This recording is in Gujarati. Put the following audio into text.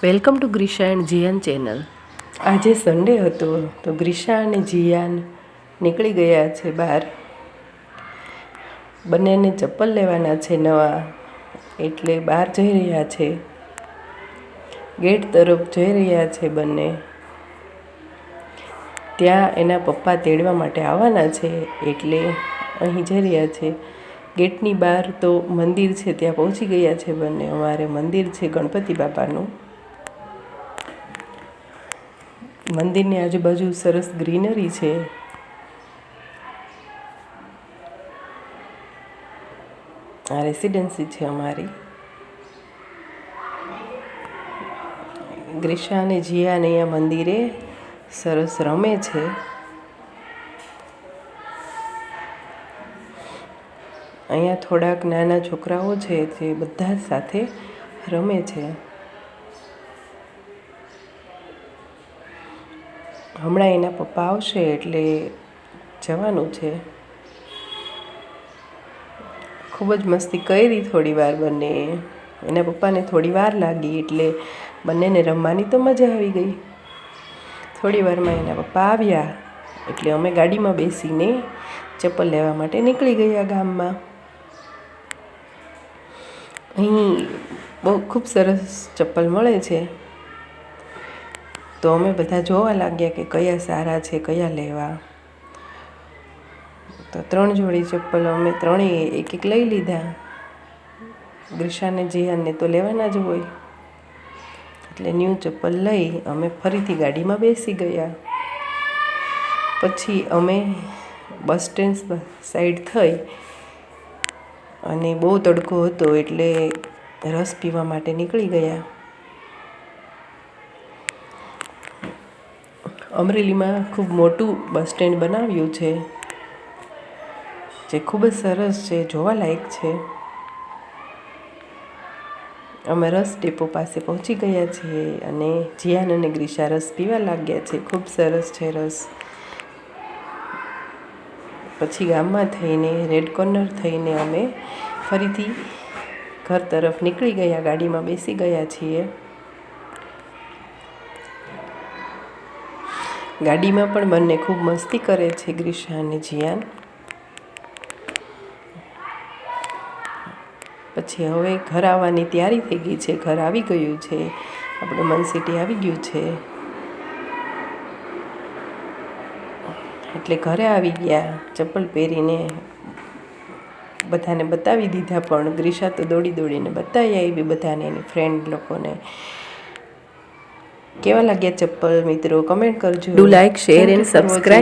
Welcome to Greesha and Jiyan channel. આજે સન્ડે હતો તો ગ્રીશા અને જીયાન નીકળી ગયા છે બહાર। બંનેને ચપ્પલ લેવાના છે નવા, એટલે બહાર જઈ રહ્યા છે। ગેટ તરફ જઈ રહ્યા છે બંને। ત્યાં એના પપ્પા તેડવા માટે આવવાના છે, એટલે અહીં જઈ રહ્યા છે। ગેટની બહાર તો મંદિર છે, ત્યાં પહોંચી ગયા છે બંને। અમારે મંદિર છે ગણપતિ બાપાનું। મંદિરની આજુબાજુ સરસ ગ્રીનરી છે। આ રેસિડેન્સી છે અમારી। ગ્રીશા અને જીયાન અહીંયા મંદિરે સરસ રમે છે। અહીંયા થોડાક નાના છોકરાઓ છે જે બધા સાથે રમે છે। હમણાં એના પપ્પા આવશે એટલે જવાનું છે। ખૂબ જ મસ્તી કરી થોડી વાર બંને। એના પપ્પાને થોડી વાર લાગી એટલે બંનેને રમવાની તો મજા આવી ગઈ। થોડી વારમાં એના પપ્પા આવ્યા એટલે અમે ગાડીમાં બેસીને ચપ્પલ લેવા માટે નીકળી ગયા ગામમાં। અહીં બહુ ખૂબ સરસ ચપ્પલ મળે છે, તો અમે બધા જોવા લાગ્યા કે કયા સારા છે, કયા લેવા। તો 3 જોડી ચપ્પલ અમે ત્રણેય એક એક લઈ લીધા। ગ્રીશાને જીયાનને તો લેવાના જ હોય, એટલે ન્યૂ ચપ્પલ લઈ અમે ફરીથી ગાડીમાં બેસી ગયા। પછી અમે બસ સ્ટેન્ડ સાઈડ થઈ અને બહુ તડકો હતો એટલે રસ પીવા માટે નીકળી ગયા। અમરેલીમાં ખૂબ મોટું બસ સ્ટેન્ડ બનાવ્યું છે, જે ખૂબ જ સરસ છે, જોવાલાયક છે। અમે રસ ડેપો પાસે પહોંચી ગયા છીએ અને જીયાન અને ગ્રીશા રસ પીવા લાગ્યા છે। ખૂબ સરસ છે રસ। પછી ગામમાં થઈને રેડ કોર્નર થઈને અમે ફરીથી ઘર તરફ નીકળી ગયા, ગાડીમાં બેસી ગયા છીએ। ગાડીમાં પણ બંને ખૂબ મસ્તી કરે છે ગ્રીશા અને જીયાન। પછી હવે ઘર આવવાની તૈયારી થઈ ગઈ છે, ઘર આવી ગયું છે, આપણું મન સિટી આવી ગયું છે, એટલે ઘરે આવી ગયા। ચપ્પલ પહેરીને બધાને બતાવી દીધા, પણ ગ્રીશા તો દોડી દોડીને બતાવી આવી બધાને, એની ફ્રેન્ડ લોકોને। કેવા લાગ્યા ચપ્પલ મિત્રો કમેન્ટ કરજો। Do like, share and subscribe.